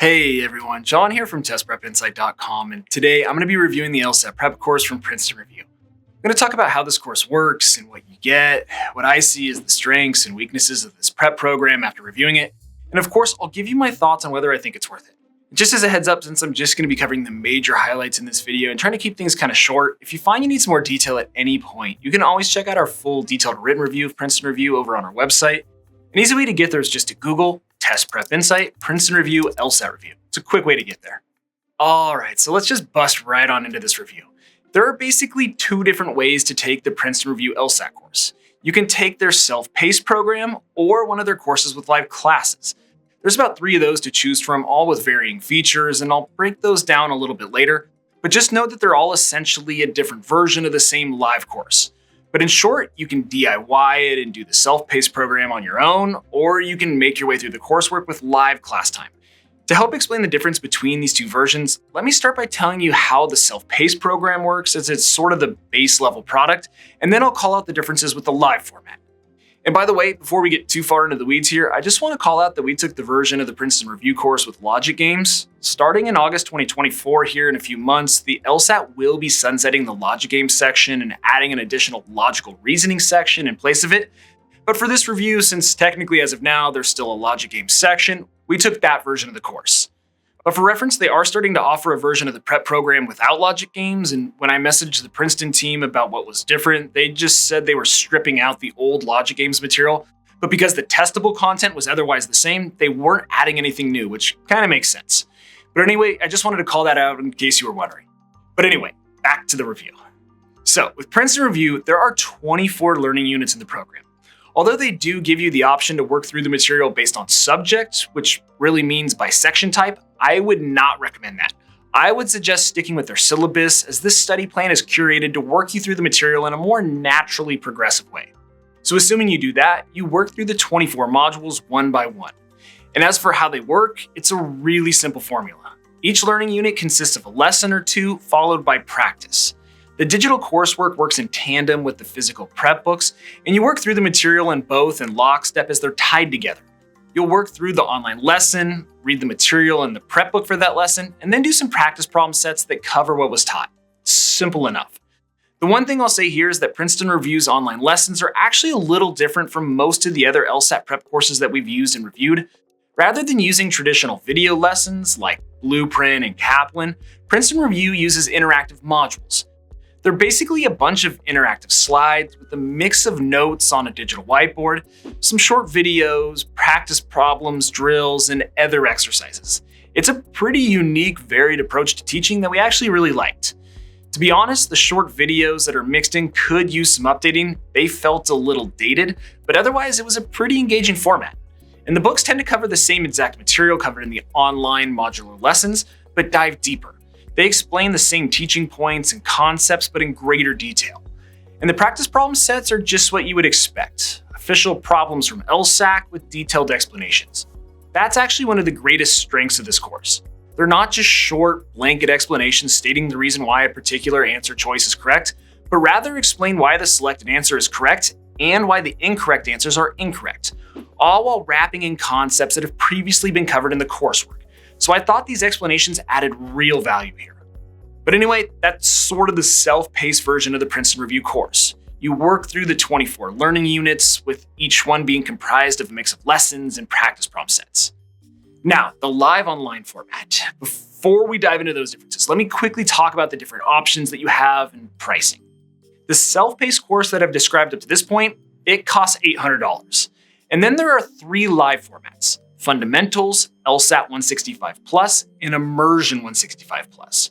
Hey everyone, John here from TestPrepInsight.com, and today I'm going to be reviewing the LSAT prep course from Princeton Review. I'm going to talk about how this course works and what you get, what I see as the strengths and weaknesses of this prep program after reviewing it, and of course, I'll give you my thoughts on whether I think it's worth it. Just as a heads up, since I'm just going to be covering the major highlights in this video and trying to keep things kind of short, if you find you need some more detail at any point, you can always check out our full detailed written review of Princeton Review over on our website. An easy way to get there is just to Google Test Prep Insight, Princeton Review, LSAT Review. It's a quick way to get there. All right, so let's just bust right on into this review. There are basically two different ways to take the Princeton Review LSAT course. You can take their self-paced program or one of their courses with live classes. There's about 3 of those to choose from, all with varying features, and I'll break those down a little bit later. But just know that they're all essentially a different version of the same live course. But in short, you can DIY it and do the self-paced program on your own, or you can make your way through the coursework with live class time. To help explain the difference between these two versions, let me start by telling you how the self-paced program works, as it's sort of the base level product, and then I'll call out the differences with the live format. And by the way, before we get too far into the weeds here, I just want to call out that we took the version of the Princeton Review course with logic games. Starting in August 2024, here in a few months, the LSAT will be sunsetting the logic games section and adding an additional logical reasoning section in place of it. But for this review, since technically as of now, there's still a logic games section, we took that version of the course. But for reference, they are starting to offer a version of the prep program without logic games, and when I messaged the Princeton team about what was different, they just said they were stripping out the old logic games material, but because the testable content was otherwise the same, they weren't adding anything new, which kind of makes sense. But anyway, I just wanted to call that out in case you were wondering. But anyway, back to the review. So, with Princeton Review, there are 24 learning units in the program. Although they do give you the option to work through the material based on subject, which really means by section type, I would not recommend that. I would suggest sticking with their syllabus, as this study plan is curated to work you through the material in a more naturally progressive way. So assuming you do that, you work through the 24 modules one by one. And as for how they work, it's a really simple formula. Each learning unit consists of a lesson or two, followed by practice. The digital coursework works in tandem with the physical prep books, and you work through the material in both in lockstep as they're tied together. You'll work through the online lesson, read the material in the prep book for that lesson, and then do some practice problem sets that cover what was taught. Simple enough. The one thing I'll say here is that Princeton Review's online lessons are actually a little different from most of the other LSAT prep courses that we've used and reviewed. Rather than using traditional video lessons like Blueprint and Kaplan, Princeton Review uses interactive modules. They're basically a bunch of interactive slides with a mix of notes on a digital whiteboard, some short videos, practice problems, drills, and other exercises. It's a pretty unique, varied approach to teaching that we actually really liked. To be honest, the short videos that are mixed in could use some updating. They felt a little dated, but otherwise it was a pretty engaging format. And the books tend to cover the same exact material covered in the online modular lessons, but dive deeper. They explain the same teaching points and concepts, but in greater detail. And the practice problem sets are just what you would expect. Official problems from LSAC with detailed explanations. That's actually one of the greatest strengths of this course. They're not just short, blanket explanations stating the reason why a particular answer choice is correct, but rather explain why the selected answer is correct and why the incorrect answers are incorrect, all while wrapping in concepts that have previously been covered in the coursework. So I thought these explanations added real value here. But anyway, that's sort of the self-paced version of the Princeton Review course. You work through the 24 learning units, with each one being comprised of a mix of lessons and practice problem sets. Now, the live online format. Before we dive into those differences, let me quickly talk about the different options that you have and pricing. The self-paced course that I've described up to this point, it costs $800. And then there are 3 live formats: Fundamentals, LSAT 165 Plus, and Immersion 165 Plus.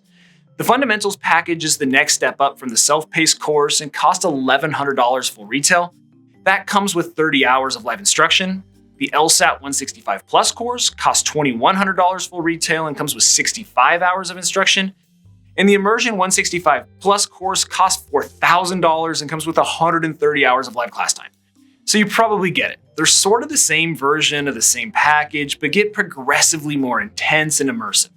The Fundamentals package is the next step up from the self-paced course and costs $1,100 full retail. That comes with 30 hours of live instruction. The LSAT 165 Plus course costs $2,100 full retail and comes with 65 hours of instruction. And the Immersion 165 Plus course costs $4,000 and comes with 130 hours of live class time. So you probably get it. They're sort of the same version of the same package, but get progressively more intense and immersive.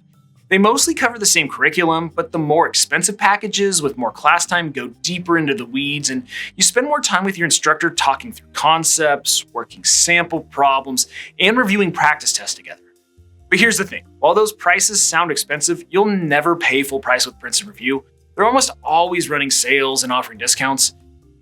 They mostly cover the same curriculum, but the more expensive packages with more class time go deeper into the weeds, and you spend more time with your instructor talking through concepts, working sample problems, and reviewing practice tests together. But here's the thing, while those prices sound expensive, you'll never pay full price with Princeton Review. They're almost always running sales and offering discounts.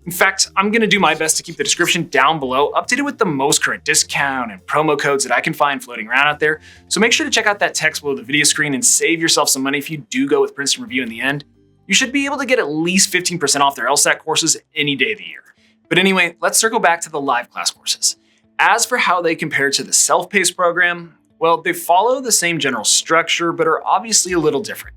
In fact, I'm going to do my best to keep the description down below updated with the most current discount and promo codes that I can find floating around out there. So make sure to check out that text below the video screen and save yourself some money if you do go with Princeton Review in the end. You should be able to get at least 15% off their LSAT courses any day of the year. But anyway, let's circle back to the live class courses. As for how they compare to the self-paced program, well, they follow the same general structure, but are obviously a little different.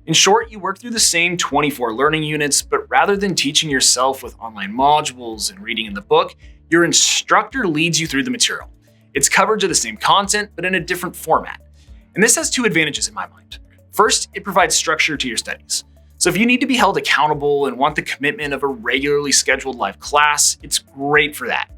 In short, you work through the same 24 learning units, but rather than teaching yourself with online modules and reading in the book, your instructor leads you through the material. It's coverage of the same content, but in a different format. And this has two advantages in my mind. First, it provides structure to your studies. So if you need to be held accountable and want the commitment of a regularly scheduled live class, it's great for that.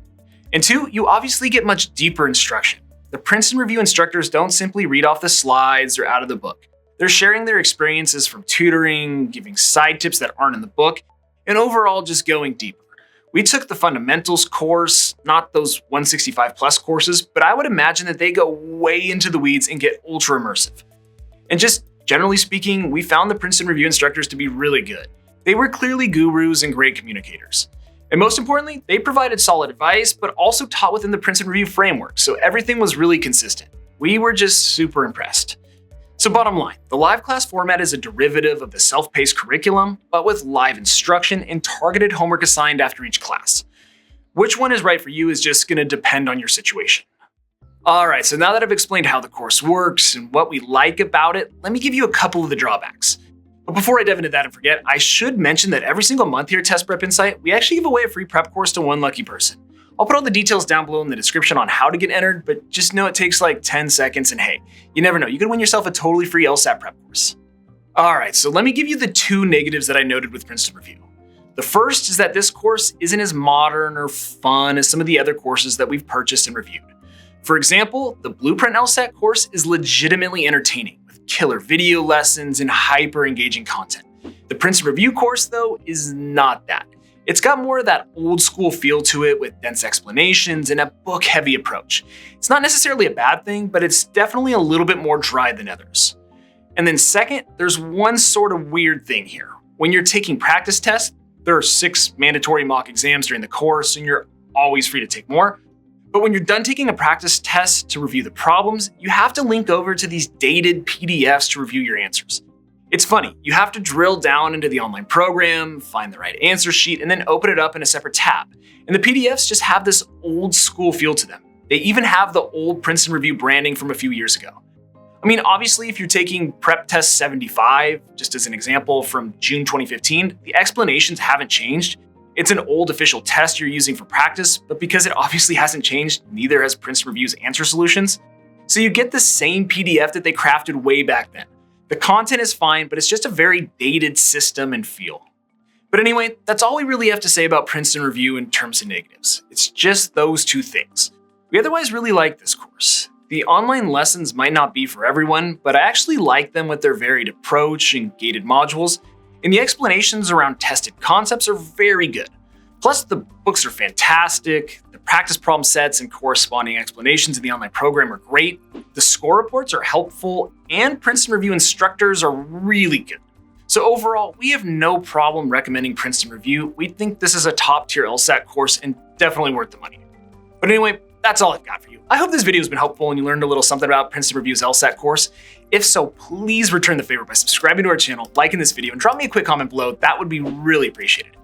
And two, you obviously get much deeper instruction. The Princeton Review instructors don't simply read off the slides or out of the book. They're sharing their experiences from tutoring, giving side tips that aren't in the book, and overall just going deeper. We took the fundamentals course, not those 165 plus courses, but I would imagine that they go way into the weeds and get ultra immersive. And just generally speaking, we found the Princeton Review instructors to be really good. They were clearly gurus and great communicators. And most importantly, they provided solid advice, but also taught within the Princeton Review framework, so everything was really consistent. We were just super impressed. So bottom line, the live class format is a derivative of the self-paced curriculum, but with live instruction and targeted homework assigned after each class. Which one is right for you is just going to depend on your situation. Alright, so now that I've explained how the course works and what we like about it, let me give you a couple of the drawbacks. But before I dive into that and forget, I should mention that every single month here at Test Prep Insight, we actually give away a free prep course to one lucky person. I'll put all the details down below in the description on how to get entered, but just know it takes like 10 seconds and hey, you never know, you could win yourself a totally free LSAT prep course. Alright, so let me give you the two negatives that I noted with Princeton Review. The first is that this course isn't as modern or fun as some of the other courses that we've purchased and reviewed. For example, the Blueprint LSAT course is legitimately entertaining with killer video lessons and hyper engaging content. The Princeton Review course though is not that. It's got more of that old school feel to it with dense explanations and a book heavy approach. It's not necessarily a bad thing, but it's definitely a little bit more dry than others. And then second, there's one sort of weird thing here. When you're taking practice tests, there are 6 mandatory mock exams during the course and you're always free to take more. But when you're done taking a practice test to review the problems, you have to link over to these dated PDFs to review your answers. It's funny, you have to drill down into the online program, find the right answer sheet, and then open it up in a separate tab. And the PDFs just have this old school feel to them. They even have the old Princeton Review branding from a few years ago. I mean, obviously, if you're taking Prep Test 75, just as an example from June 2015, the explanations haven't changed. It's an old official test you're using for practice, but because it obviously hasn't changed, neither has Princeton Review's answer solutions. So you get the same PDF that they crafted way back then. The content is fine, but it's just a very dated system and feel. But anyway, that's all we really have to say about Princeton Review in terms of negatives. It's just those two things. We otherwise really like this course. The online lessons might not be for everyone, but I actually like them with their varied approach and gated modules, and the explanations around tested concepts are very good. Plus, the books are fantastic, the practice problem sets and corresponding explanations in the online program are great, the score reports are helpful, and Princeton Review instructors are really good. So overall, we have no problem recommending Princeton Review. We think this is a top tier LSAT course and definitely worth the money. But anyway, that's all I've got for you. I hope this video has been helpful and you learned a little something about Princeton Review's LSAT course. If so, please return the favor by subscribing to our channel, liking this video, and drop me a quick comment below. That would be really appreciated.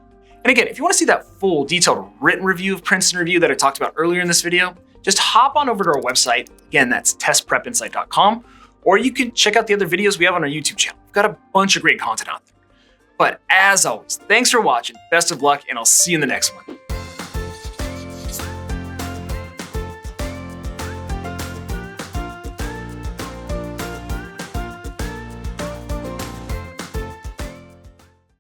And again, if you want to see that full detailed written review of Princeton Review that I talked about earlier in this video, just hop on over to our website. Again, that's testprepinsight.com, or you can check out the other videos we have on our YouTube channel. We've got a bunch of great content out there. But as always, thanks for watching, best of luck, and I'll see you in the next one.